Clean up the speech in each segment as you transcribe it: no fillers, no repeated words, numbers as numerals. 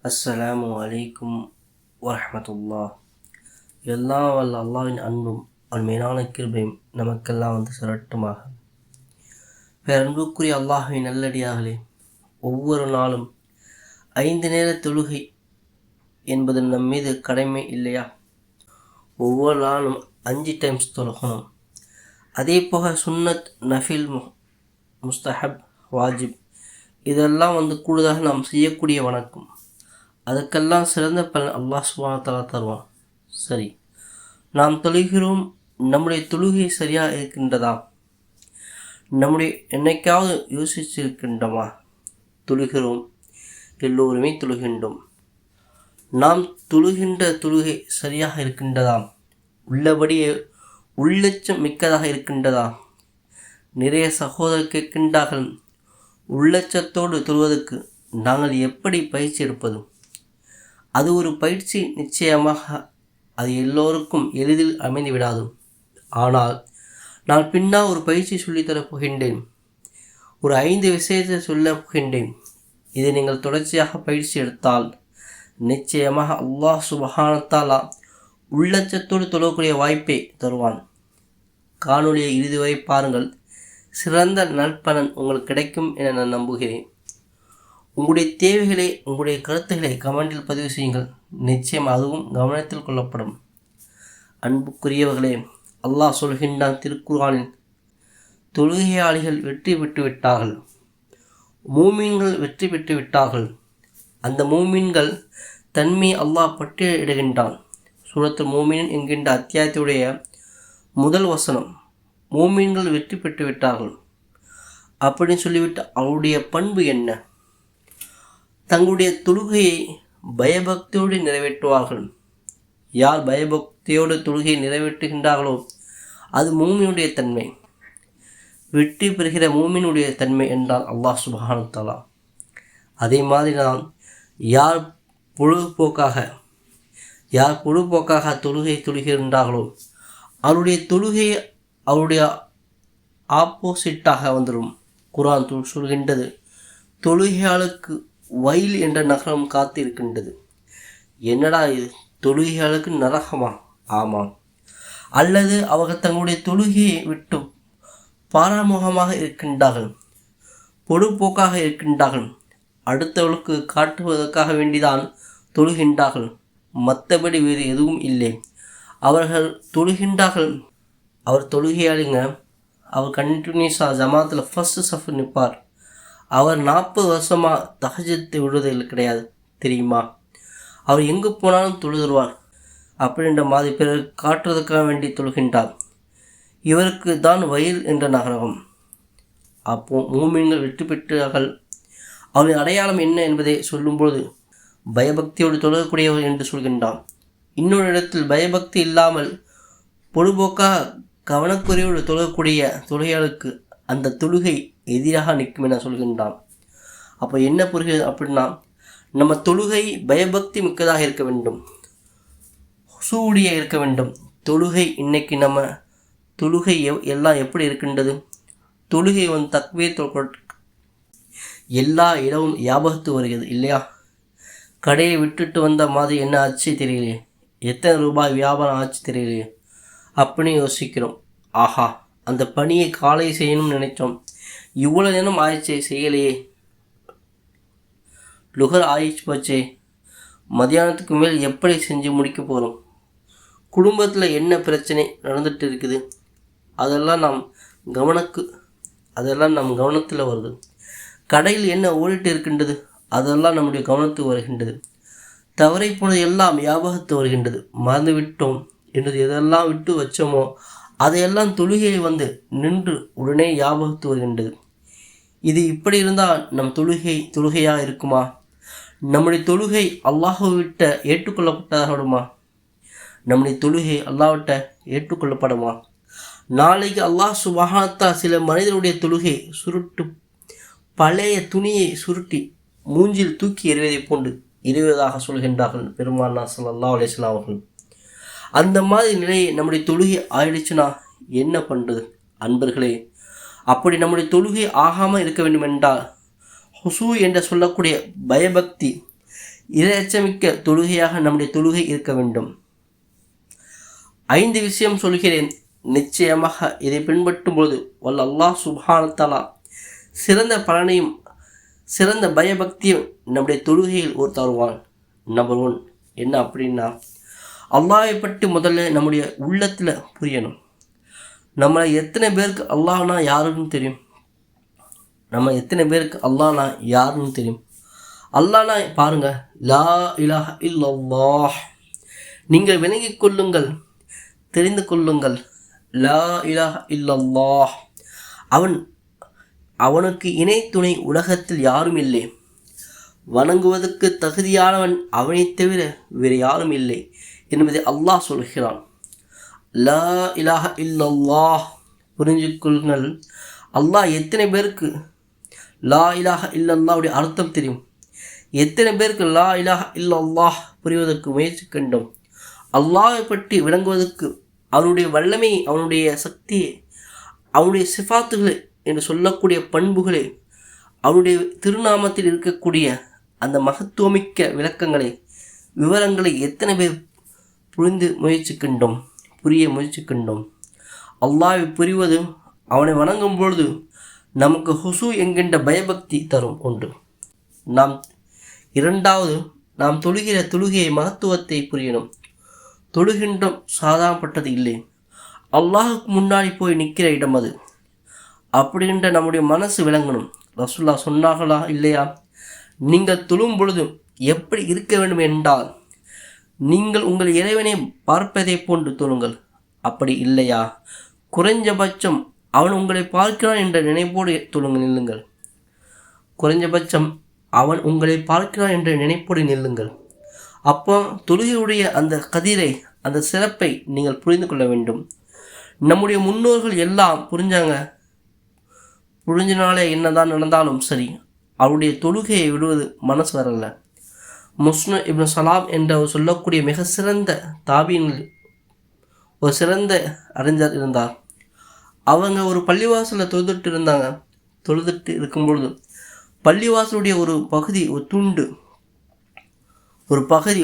அஸ்ஸலாமு அலைக்கும் வரஹ்மத்துல்லாஹ். எல்லாம் வல்ல அல்லாஹ்வின் அன்பும் அவன் மேலான கிருபையும் நமக்கெல்லாம் சிரட்டுமாக. பேரன்புக்குரிய அல்லாஹ்வின் நல்லடியார்களே, ஒவ்வொரு நாளும் 5 நேர தொழுகை என்பது நம் மீது கடமை இல்லையா? ஒவ்வொரு நாளும் 5 டைம்ஸ் தொழுகணும். அதே போக சுன்னத், நஃபில், முஸ்தஹப், வாஜிப் இதெல்லாம் கூடுதலாக நாம் செய்யக்கூடிய வணக்கம். அதுக்கெல்லாம் சிறந்த பலன் அல்லாஹ் சுப்ஹானஹு வ தஆலா தருவான். சரி, நாம் தொழுகிறோம், நம்முடைய தொழுகை சரியாக இருக்கின்றதா? நம்முடைய என்னைக்காவது யோசிச்சிருக்கின்றோமா? தொழுகிறோம், எல்லோருமே தொழுகின்றோம். நாம் தொழுகின்ற தொழுகை சரியாக இருக்கின்றதா? உள்ளபடியே உள்ளச்சம் மிக்கதாக இருக்கின்றதா? நிறைய சகோதரர் கேட்கின்றார்கள், உள்ளச்சத்தோடு தொழுவதற்கு நாங்கள் எப்படி பயிற்சி எடுப்பது? அது ஒரு பயிற்சி, நிச்சயமாக அது எல்லோருக்கும் எளிதில் அமைந்து விடாது. ஆனால் நான் பின்னால் ஒரு பயிற்சி சொல்லித்தரப் போகின்றேன். ஒரு 5 விஷயத்தை சொல்ல போகின்றேன். இதை நீங்கள் தொடர்ச்சியாக பயிற்சி எடுத்தால் நிச்சயமாக அல்லாஹ் சுப்ஹானஹு வ தஆலா உள்ளச்சத்தோடு தொழக்கூடிய வாய்ப்பை தருவான். காணொலியை இறுதி வரை பாருங்கள். சிறந்த நற்பலன் உங்களுக்கு கிடைக்கும் என நான் நம்புகிறேன். உங்களுடைய தேவைகளை, உங்களுடைய கருத்துக்களை கமெண்டில் பதிவு செய்யுங்கள். நிச்சயம் அதுவும் கவனத்தில் கொள்ளப்படும். அன்புக்குரியவர்களே, அல்லாஹ் சொல்கின்றான் திருக்குர்ஆனில், தொழுகையாளிகள் வெற்றி பெற்று விட்டார்கள், மூமீன்கள் வெற்றி பெற்று விட்டார்கள். அந்த மூமீன்கள் தன்மை அல்லாஹ் பட்டியலிடுகின்றான். சூரத்துல் மூமினூன் என்கின்ற அத்தியாயத்துடைய முதல் வசனம், மூமீன்கள் வெற்றி பெற்று விட்டார்கள் அப்படின்னு சொல்லிவிட்டு அவருடைய பண்பு என்ன? தங்களுடைய தொழுகையை பயபக்தியோடு நிறைவேற்றுவார்கள். யார் பயபக்தியோடு தொழுகையை நிறைவேற்றுகின்றார்களோ அது மூமினுடைய தன்மை. வெற்றி பெறுகிற மூமினுடைய தன்மை என்றால் அல்லாஹ் சுப்ஹானஹு வ தஆலா. அதே மாதிரி தான் யார் பொழுதுபோக்காக தொழுகை தொழுகின்றார்களோ அவருடைய தொழுகை அவருடைய ஆப்போசிட்டாக வந்துடும். குர்ஆன் சொல்கின்றது, தொழுகையாளுக்கு வயல் என்ற நகரம் காத்து இருக்கின்றது. என்னடா இது, தொழுகையாளுக்கு நரகமா? ஆமாம். அல்லது அவர்கள் தங்களுடைய தொழுகையை விட்டு பாராமுகமாக இருக்கின்றார்கள், பொழுதுபோக்காக இருக்கின்றார்கள், அடுத்தவர்களுக்கு காட்டுவதற்காக வேண்டிதான் தொழுகின்றார்கள், மற்றபடி வேறு எதுவும் இல்லை. அவர்கள் தொழுகின்றார்கள். அவர் தொழுகையாளிங்க, அவர் கண்டினியூஸாக ஜமாத்தில் ஃபர்ஸ்ட் சஃப் நிற்பார். அவர் 40 வருஷமாக தஹஜ்ஜத்தை விடுவதில் கிடையாது தெரியுமா? அவர் எங்கு போனாலும் தொழுதுருவார். அப்படின்ற மாதிரி பிறர் காட்டுவதற்காக வேண்டி தொழுகின்றார். இவருக்கு தான் வயல் என்ற நகரம். அப்போ மூமின்கள் வெற்றி பெற்றார்கள். அவரின் அடையாளம் என்ன என்பதை சொல்லும்போது பயபக்தியோடு தொழக்கூடியவர் என்று சொல்கின்றான். இன்னொரு இடத்தில் பயபக்தி இல்லாமல் பொழுதுபோக்காக கவனக்குறையோடு தொழக்கூடிய தொழுகையாளுக்கு அந்த தொழுகை எதிராக நிற்கும் என சொல்கின்றான். அப்போ என்ன புரிகிறது அப்படின்னா, நம்ம தொழுகை பயபக்தி மிக்கதாக இருக்க வேண்டும், ஹுசூடியாக இருக்க வேண்டும். தொழுகை இன்னைக்கு நம்ம தொழுகை எல்லாம் எப்படி இருக்கின்றது? தொழுகை தக்பீர் எல்லா இடமும் ஞாபகத்து வருகிறது இல்லையா? கடையை விட்டுட்டு வந்த மாதிரி என்ன ஆச்சு தெரியலையே, எத்தனை ரூபாய் வியாபாரம் ஆச்சு தெரியலையே அப்படின்னு யோசிக்கிறோம். ஆஹா, அந்த பணியை காலை செய்யணும்னு நினைச்சோம், இவ்வளோ நேரம் ஆயிடுச்சே செய்யலையே, லுகர் ஆயிடுச்சு போச்சே, மத்தியானத்துக்கு மேல் எப்படி செஞ்சு முடிக்க போகிறோம், குடும்பத்தில் என்ன பிரச்சனை நடந்துட்டு இருக்குது, அதெல்லாம் நம் கவனத்தில் வருது. கடையில் என்ன ஓடிட்டு இருக்கின்றது, அதெல்லாம் நம்முடைய கவனத்துக்கு வருகின்றது. தவறை போனது எல்லாம் ஞாபகத்து வருகின்றது. மறந்து விட்டோம் என்று எதெல்லாம் விட்டு வச்சோமோ அதையெல்லாம் தொழுகையை நின்று உடனே ஞாபகத்து வருகின்றது. இது இப்படி இருந்தால் நம் தொழுகையாக இருக்குமா? நம்முடைய தொழுகை அல்லாஹ்விட்ட ஏற்றுக்கொள்ளப்பட்டதாகப்படுமா? நம்முடைய தொழுகை அல்லாஹ்விட்ட ஏற்றுக்கொள்ளப்படுமா? நாளைக்கு அல்லாஹ் சுப்ஹானஹு வ தஆலா சில மனிதனுடைய தொழுகை பழைய துணியை சுருட்டி மூஞ்சில் தூக்கி எறிவதை போன்று எறிவதாக சொல்கின்றார்கள் பெருமானார் ஸல்லல்லாஹு அலைஹி வஸல்லம் அவர்கள். அந்த மாதிரி நிலையை நம்முடைய தொழுகை ஆயிடுச்சுன்னா என்ன பண்ணுறது? அன்பர்களே, அப்படி நம்முடைய தொழுகை ஆகாமல் இருக்க வேண்டும் என்றால் ஹுசூ என்று சொல்லக்கூடிய பயபக்தி இரையச்சமிக்க தொழுகையாக நம்முடைய தொழுகை இருக்க வேண்டும். 5 விஷயம் சொல்கிறேன். நிச்சயமாக இதை பின்பற்றும் பொழுது அல்லாஹ் சுப்ஹானஹு தஆலா சிறந்த பலனையும் சிறந்த பயபக்தியும் நம்முடைய தொழுகையில் தருவான். நம்பர் 1 என்ன அப்படின்னா, அல்லாஹை பற்றி முதல்ல நம்முடைய உள்ளத்தில் புரியணும். நம்மளை எத்தனை பேருக்கு அல்லாஹ்னா யாருன்னு தெரியும்? நம்ம எத்தனை பேருக்கு அல்லாஹ்னா யாருன்னு தெரியும்? அல்லாஹ்னா பாருங்கள், லா இலாஹ இல்லல்லாஹ். நீங்கள் விளங்கிக் கொள்ளுங்கள், தெரிந்து கொள்ளுங்கள். லா இலாஹ இல்லல்லாஹ். அவனுக்கு இணை துணை உலகத்தில் யாரும் இல்லை. வணங்குவதற்கு தகுதியானவன் அவனை தவிர வேறு யாரும் இல்லை என்பதை அல்லாஹ் சொல்கிறான். லா இலாஹ இல்லல்லாஹ். புரிஞ்சுக்கொள்ளுங்கள், அல்லாஹ் எத்தனை பேருக்கு லா இலாஹ இல்லல்லாஹுடைய அர்த்தம் தெரியும்? எத்தனை பேருக்கு லா இலாஹ இல்லல்லாஹ் புரிவதற்கு முயற்சி கண்டோம்? அல்லாஹை பற்றி விளங்குவதற்கு அவனுடைய வல்லமை, அவனுடைய சக்தியை, அவனுடைய சிஃபாத்துகளை என்று சொல்லக்கூடிய பண்புகளை, அவனுடைய திருநாமத்தில் இருக்கக்கூடிய அந்த மகத்துவமிக்க விளக்கங்களை, விவரங்களை எத்தனை பேர் புரிய முயற்சி கண்டோம்? அல்லாஹ்வை புரிவது, அவனை வணங்கும் பொழுது நமக்கு ஹுசு என்கின்ற பயபக்தி தரும் ஒன்று. இரண்டாவது, நாம் தொழுகிற தொழுகையை மகத்துவத்தை புரியணும். தொழுகின்றோம் சாதாரணப்பட்டது இல்லை. அல்லாஹுக்கு முன்னாடி போய் நிற்கிற இடம் அது. அப்படின்ற நம்முடைய மனசு விளங்கணும். ரசூலுல்லாஹ் சொன்னார்களா இல்லையா? நீங்கள் தொழும் பொழுது எப்படி இருக்க வேண்டும் என்றால், நீங்கள் உங்கள் இறைவனை பார்ப்பதை போன்று தொழுங்கள். அப்படி இல்லையா, குறைஞ்சபட்சம் அவன் உங்களை பார்க்கிறான் என்ற நினைப்போடு நில்லுங்கள். குறைஞ்சபட்சம் அவன் உங்களை பார்க்கிறான் என்ற நினைப்போடு நில்லுங்கள். அப்போ தொழுகையுடைய அந்த கதிரை, அந்த சிறப்பை நீங்கள் புரிந்து கொள்ள வேண்டும். நம்முடைய முன்னோர்கள் எல்லாம் புரிஞ்சனாலே என்னதான் நடந்தாலும் சரி, அவருடைய தொழுகையை விடுவது மனசு வரல. முஸ்னத் இப்னு சலாம் என்ற சொல்லக்கூடிய மிக சிறந்த தாபீன்கள், ஒரு சிறந்த அறிஞர் இருந்தார். அவங்க ஒரு பள்ளிவாசலில் தொழுதுட்டு இருக்கும்பொழுது பள்ளிவாசலுடைய ஒரு பகுதி,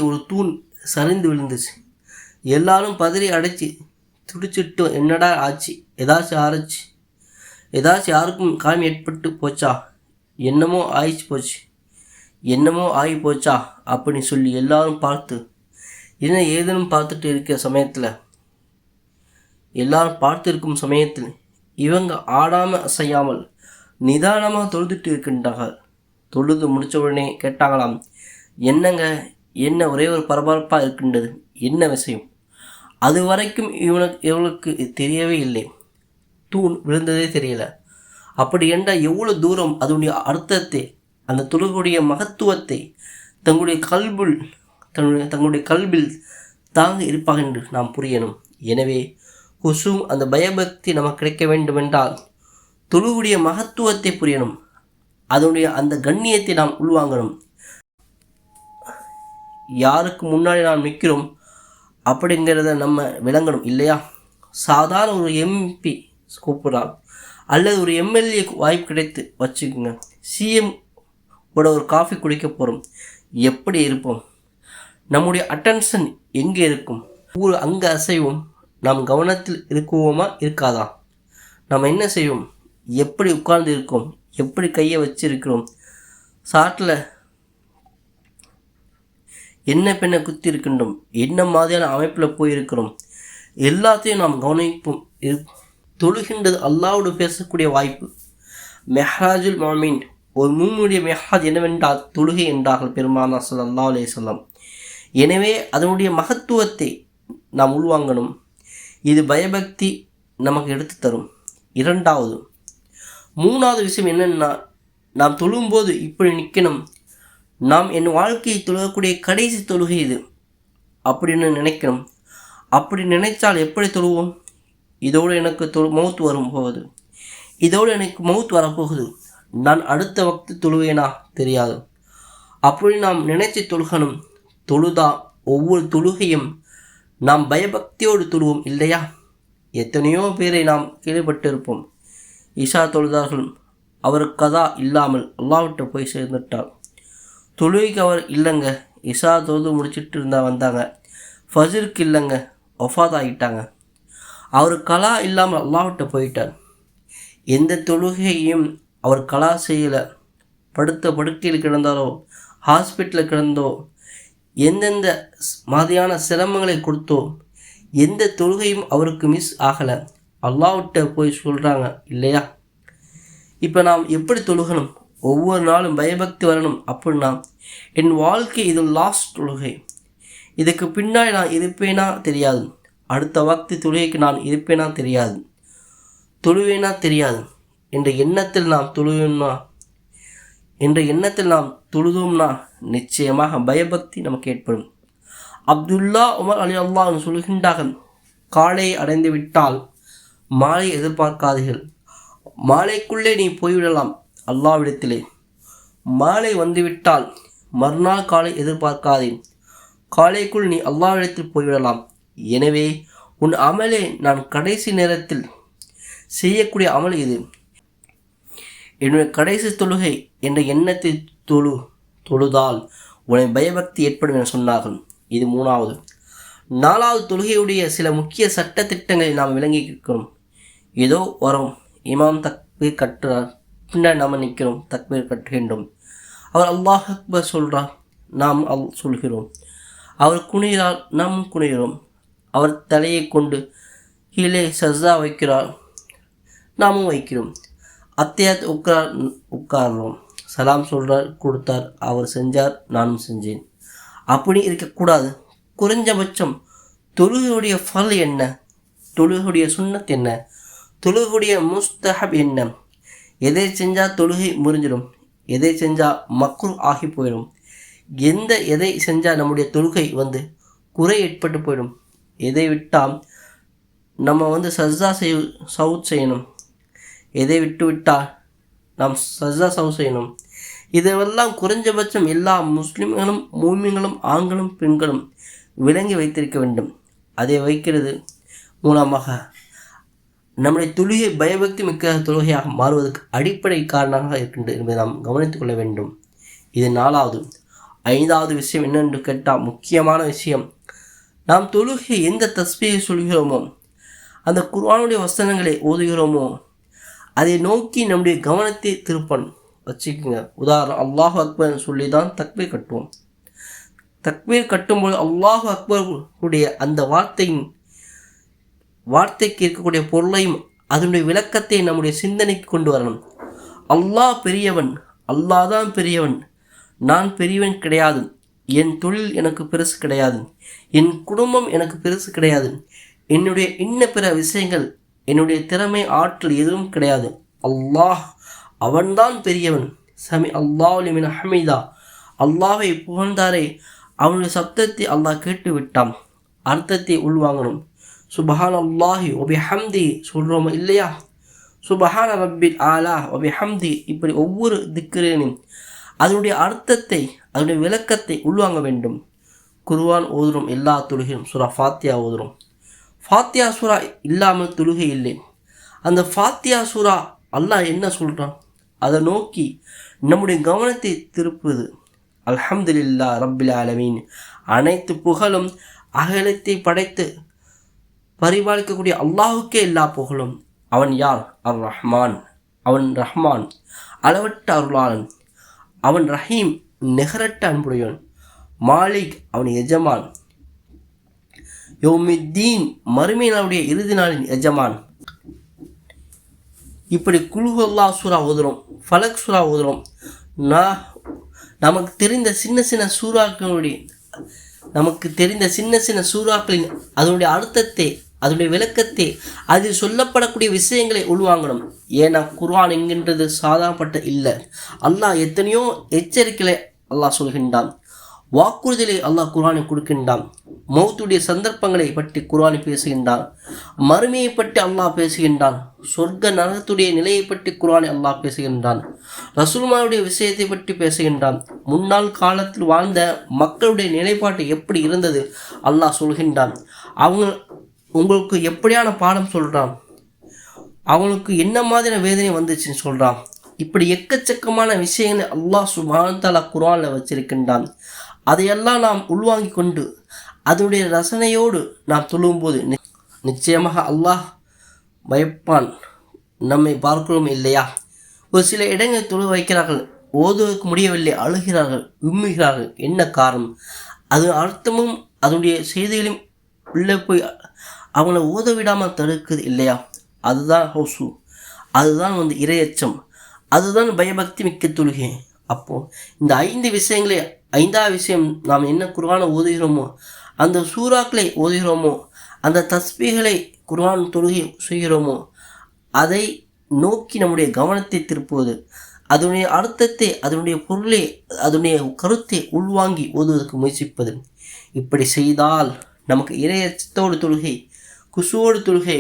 ஒரு தூண் சரிந்து விழுந்துச்சு. எல்லாரும் பதறி அடைச்சி துடிச்சிட்டு, என்னடா ஆச்சு, ஏதாச்சும் யாருக்கும் காயம் ஏற்பட்டு போச்சா, என்னமோ ஆகி போச்சா அப்படின்னு சொல்லி எல்லாரும் பார்த்து என்ன ஏதேனும் பார்த்துருக்கும் சமயத்தில் இவங்க ஆடாமல் அசையாமல் நிதானமாக தொழுதுட்டு இருக்கின்றார்கள். தொழுது முடித்த உடனே கேட்டாங்களாம், என்ன ஒரே ஒரு பரபரப்பாக இருக்கின்றது, என்ன விஷயம்? அது வரைக்கும் இவளுக்கு தெரியவே இல்லை, தூண் விழுந்ததே தெரியல. அப்படி என்றால் எவ்வளோ தூரம் அதனுடைய அர்த்தத்தை, அந்த தொழுகையுடைய மகத்துவத்தை தங்களுடைய கல்பில் தாங்க இருப்பாக என்று நாம் புரியணும். எனவே ஹுசூம், அந்த பயபக்தி நமக்கு கிடைக்க வேண்டுமென்றால் தொழுகையுடைய மகத்துவத்தை புரியணும். அதனுடைய அந்த கண்ணியத்தை நாம் உள்வாங்கணும். யாருக்கு முன்னாடி நாம் நிற்கிறோம் அப்படிங்கிறத நம்ம விளங்கணும் இல்லையா? சாதாரண ஒரு எம்பி கூப்பிட்றான் அல்லது ஒரு எம்எல்ஏ வாய்ப்பு கிடைத்து வச்சுக்கோங்க, சிஎம் கூட ஒரு காஃபி குடிக்க போகிறோம், எப்படி இருப்போம்? நம்முடைய அட்டென்ஷன் எங்கே இருக்கும்? அங்கே அசைவோம். நாம் கவனத்தில் இருக்குவோமா இருக்காதா? நம்ம என்ன செய்வோம்? எப்படி உட்கார்ந்து இருக்கோம்? எப்படி கையை வச்சிருக்கிறோம்? சாட்டில் என்ன பெண்ணை குத்தி இருக்கின்றோம்? என்ன மாதிரியான அமைப்பில் போயிருக்கிறோம்? எல்லாத்தையும் நாம் கவனிப்போம். தொழுகின்றது அல்லாஹ்வோடு பேசக்கூடிய வாய்ப்பு. மெஹ்ராஜுல் முஃமின், ஒரு மூமினுடைய மெஹ்ராஜ் என்னவென்றால் தொழுகை என்றார்கள் பெருமானார் ஸல்லல்லாஹு அலைஹி வஸல்லம். எனவே அதனுடைய மகத்துவத்தை நாம் உள்வாங்கணும். இது பயபக்தி நமக்கு எடுத்து தரும். மூணாவது விஷயம் என்னென்னா, நாம் தொழும்போது இப்படி நிற்கணும். நாம் என் வாழ்க்கையை தொழுகக்கூடிய கடைசி தொழுகை இது அப்படின்னு நினைக்கணும். அப்படி நினைத்தால் எப்படி தொழுவோம்? இதோடு எனக்கு மௌத் வரப்போகுது, நான் அடுத்த வக்து தொழுவேனா தெரியாது. அப்படி நாம் நினைச்சு தொழுகணும். தொழுதா ஒவ்வொரு தொழுகையும் நாம் பயபக்தியோடு தொழுவோம் இல்லையா? எத்தனையோ பேரை நாம் கேள்விப்பட்டிருப்போம். இஷா தொழுதார்கள், அவர் கதா இல்லாமல் அல்லாஹ்விட்ட போய் சேர்ந்துட்டார். தொழுகைக்கு அவர் இல்லைங்க, இஷா தொழுது முடிச்சுட்டு வந்தாங்க. ஃபஜ்ருக்கு இல்லைங்க, ஒஃபாத் ஆகிட்டாங்க. அவர் கலா இல்லாமல் அல்லாஹ்விட்ட போயிட்டார். எந்த தொழுகையும் அவர் கலா செய்யலை. படுத்த படுக்கையில் கிடந்தாரோ, ஹாஸ்பிட்டலில் கிடந்தோ, எந்தெந்த மாதிரியான சிரமங்களை கொடுத்தோ, எந்த தொழுகையும் அவருக்கு மிஸ் ஆகலை. அல்லாஹ்விட்ட போய் சொல்கிறாங்க இல்லையா? இப்போ நாம் எப்படி தொழுகணும்? ஒவ்வொரு நாளும் பயபக்தி வரணும். அப்படின்னா என் வாழ்க்கை இது லாஸ்ட் தொழுகை, இதுக்கு பின்னாடி நான் இருப்பேனா தெரியாது, அடுத்த வக்தி தொழுகைக்கு நான் இருப்பேனா தெரியாது, தொழுவேனா தெரியாது என்ற எண்ணத்தில் நாம் தொழுதோம்னா நிச்சயமாக பயபக்தி நமக்கு ஏற்படும். அப்துல்லா உமர் அலி அல்லாஹ் சொல்கின்றார்கள், காலை அடைந்து விட்டால் மாலை எதிர்பார்க்காதீர்கள். மாலைக்குள்ளே நீ போய்விடலாம் அல்லாஹ்விடத்திலே. மாலை வந்துவிட்டால் மறுநாள் காலை எதிர்பார்க்காதே. காலைக்குள் நீ அல்லாஹ்விடத்தில் போய்விடலாம். எனவே உன் அமலே நான் கடைசி நேரத்தில் செய்யக்கூடிய அமல் இது, என்னுடைய கடைசி தொழுகை என்ற எண்ணத்தை தொழுதால் உன்னை பயபக்தி ஏற்படும் என சொன்னார்கள். இது 3வது. 4வது, தொழுகையுடைய சில முக்கிய சட்ட திட்டங்களை நாம் விளங்கி இருக்கிறோம். ஏதோ வரும், இமாம் தக்பீர் கட்டுறார், பின்னாடி நாம் நிற்கிறோம், தக்பீர் கட்டுகின்றோம். அவர் அல்லாஹ் அக்பர் சொல்கிறார், நாம் சொல்கிறோம். அவர் குனிகிறார், நாம் குனிகிறோம். அவர் தலையை கொண்டு கீழே சஜ்தா வைக்கிறார், நாமும் வைக்கிறோம். அத்தியாத் உட்கார்றோம். சலாம் சொல்கிறார், கொடுத்தார், அவர் செஞ்சார், நானும் செஞ்சேன். அப்படி இருக்கக்கூடாது. குறைஞ்சபட்சம் தொழுகையுடைய ஃபல் என்ன, தொழுகையுடைய சுன்னத் என்ன, தொழுகையுடைய முஸ்தஹப் என்ன, எதை செஞ்சால் தொழுகை முறிஞ்சிடும், எதை செஞ்சால் மக்ரூ ஆகி போயிடும், எதை செஞ்சால் நம்முடைய தொழுகை குறை ஏற்பட்டு போயிடும், எதை விட்டால் நம்ம சஜ்தா சவுத் செய்யணும், எதை விட்டால் நாம் சஜ்தா சவுத் செய்யணும். இதெல்லாம் குறைஞ்சபட்சம் எல்லா முஸ்லிம்களும் மூமின்களும் ஆண்களும் பெண்களும் விளங்கி வைத்திருக்க வேண்டும். அதை வைக்கிறது மூலமாக நம்முடைய தொழுகை பயபக்தி மிக்க தொழுகையாக மாறுவதற்கு அடிப்படை காரணமாக இருக்கின்றது என்பதை நாம் கவனித்துக் கொள்ள வேண்டும். இது 4வது. 5வது விஷயம் என்னென்று கேட்டால், முக்கியமான விஷயம், நாம் தொழுகை எந்த தஸ்பீஹை சொல்கிறோமோ, அந்த குர்ஆனுடைய வசனங்களை ஓதுகிறோமோ, அதை நோக்கி நம்முடைய கவனத்தை திருப்பணும். வச்சுக்கோங்க. உதாரணம், அல்லாஹு அக்பர் சொல்லி தான் தக்பீர் கட்டுவோம். தக்பீர் கட்டும்போது அல்லாஹு அக்பருடைய அந்த வார்த்தைக்கு இருக்கக்கூடிய பொருளையும் அதனுடைய விளக்கத்தை நம்முடைய சிந்தனைக்கு கொண்டு வரணும். அல்லாஹ் பெரியவன், அல்லாஹ் தான் பெரியவன், நான் பெரியவன் கிடையாது, என் தொழில் எனக்கு பெருசு கிடையாது, என் குடும்பம் எனக்கு பெருசு கிடையாது, என்னுடைய இன்ன பிற விஷயங்கள், என்னுடைய திறமை ஆற்றல் எதுவும் கிடையாது. அல்லாஹ் அவன்தான் பெரியவன். சமி அல்லாஹ் லிமன் ஹமீதா, அல்லாஹை புகழ்ந்தாரே, அவனுடைய சப்தத்தை அல்லாஹ் கேட்டு விட்டான். அர்த்தத்தை உள்வாங்கணும். சுபஹான் அல்லாஹி ஒபிஹம்தி சொல்கிறோமா இல்லையா? சுபஹான ரப்பில் ஆலா ஒபிஹம்தி, இப்படி ஒவ்வொரு திக்ரேனும் அதனுடைய அர்த்தத்தை, அதனுடைய விளக்கத்தை உள்வாங்க வேண்டும். குர்ஆன் ஓதுறோம், எல்லா தொழுகையும் சூரா ஃபாத்தியா ஓதுறோம். ஃபாத்தியா சூரா இல்லாமல் தொழுகை இல்லை. அந்த ஃபாத்தியா சூரா அல்லாஹ் என்ன சொல்கிறான், அதை நோக்கி நம்முடைய கவனத்தை திருப்புது. அல்ஹம்துலில்லாஹ் ரப்பில் ஆலமீன், அனைத்து புகழும் அகிலத்தை படைத்து பரிபாலிக்கக்கூடிய அல்லாஹுக்கே எல்லா புகழும். அவன் யார்? அர் ரஹ்மான், அவன் ரஹ்மான் அளவற்ற அருளாளன், அவன் ரஹீம் நிகரற்ற அன்புடையவன், மாலிக் அவன் எஜமான், யௌமித்தீன் மறுமை நாளுடைய இறுதி நாளின் எஜமான். இப்படி குல் அல்லாஹ் சூரா ஓதுறோம், ஃபலக் சூரா ஓதுறோம். நமக்கு தெரிந்த சின்ன சின்ன சூறாக்களின் அதனுடைய அர்த்தத்தை, அதனுடைய விளக்கத்தை, அதில் சொல்லப்படக்கூடிய விஷயங்களை உள்வாங்கணும். ஏன்னா குர்ஆன் என்கின்றது சாதாரணப்பட்ட இல்லை. அல்லாஹ் எத்தனையோ எச்சரிக்கைகளை அல்லாஹ் சொல்கின்றான், வாக்குறுதிகளை அல்லாஹ் குர்ஆனை கொடுக்கின்றான், மௌத்துடைய சந்தர்ப்பங்களை பற்றி குர்ஆனை பேசுகின்றான், மறுமையை பற்றி அல்லாஹ் பேசுகின்றான், சொர்க்க நரகத்துடைய நிலையை பற்றி குர்ஆனை அல்லாஹ் பேசுகின்றான், ரசூலுல்லாஹ்வுடைய விஷயத்தை பற்றி பேசுகின்றான், முன்னாள் காலத்தில் வாழ்ந்த மக்களுடைய நிலைப்பாட்டு எப்படி இருந்தது அல்லாஹ் சொல்கின்றான், உங்களுக்கு எப்படியான பாடம் சொல்கிறான், அவங்களுக்கு என்ன மாதிரியான வேதனை வந்துச்சுன்னு சொல்கிறான். இப்படி எக்கச்சக்கமான விஷயங்களை அல்லாஹ் சுப்ஹானஹு வ தஆலா குர்ஆனில் வச்சிருக்கின்றான். அதையெல்லாம் நாம் உள்வாங்கி கொண்டு அதனுடைய ரசனையோடு நாம் தொழும்போது நிச்சயமாக அல்லாஹ் பயப்பான். நம்மை பார்க்கிறோம் இல்லையா? ஒரு சில இடங்கள் தொழு வைக்கிறார்கள், ஓதுவதற்கு முடியவில்லை, அழுகிறார்கள், விம்முகிறார்கள். என்ன காரணம்? அது அர்த்தமும் அதனுடைய செய்திகளையும் உள்ளே போய் அவங்கள ஓத விடாமல் தடுக்குது இல்லையா? அதுதான் ஹவுசு, அதுதான் இரையச்சம், அதுதான் பயபக்தி மிக்க தொழுகை. அப்போது இந்த 5 விஷயங்களே, 5ஆவது விஷயம் நாம் என்ன குர்ஆனை ஓதுகிறோமோ, அந்த சூறாக்களை ஓதுகிறோமோ, அந்த தஸ்பீகளை குர்ஆன் தொழுகை செய்கிறோமோ, அதை நோக்கி நம்முடைய கவனத்தை திருப்புவது, அதனுடைய அர்த்தத்தை, அதனுடைய பொருளை, அதனுடைய கருத்தை உள்வாங்கி ஓதுவதற்கு முயற்சிப்பது. இப்படி செய்தால் நமக்கு இறையச்சத்தோடு தொழுகை, குசுவோடு தொழுகை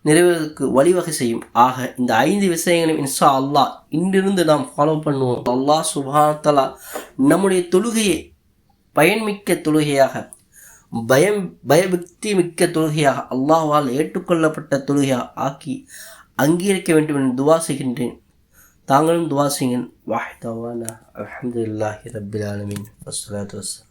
நிறைவேறதுக்கு வழிவகை செய்யும். ஆக இந்த 5 விஷயங்களையும் இன்ஷா அல்லாஹ் இன்றிருந்து நாம் ஃபாலோ பண்ணுவோம். அல்லாஹ் சுப்ஹானஹு வ தஆலா நம்முடைய தொழுகையை பயன்மிக்க தொழுகையாக, பயபக்தி மிக்க தொழுகையாக, அல்லாஹ்வால் ஏற்றுக்கொள்ளப்பட்ட தொழுகையாக ஆக்கி அங்கீகரிக்க வேண்டும் என்று துவா செய்கின்றேன். தாங்களும் துவா செய்யுங்கள். வாஹித் தவானா அல்ஹம்துலில்லாஹி ரப்பில் ஆலமீன் வஸ்ஸலாத்து வஸ்ஸலாம்.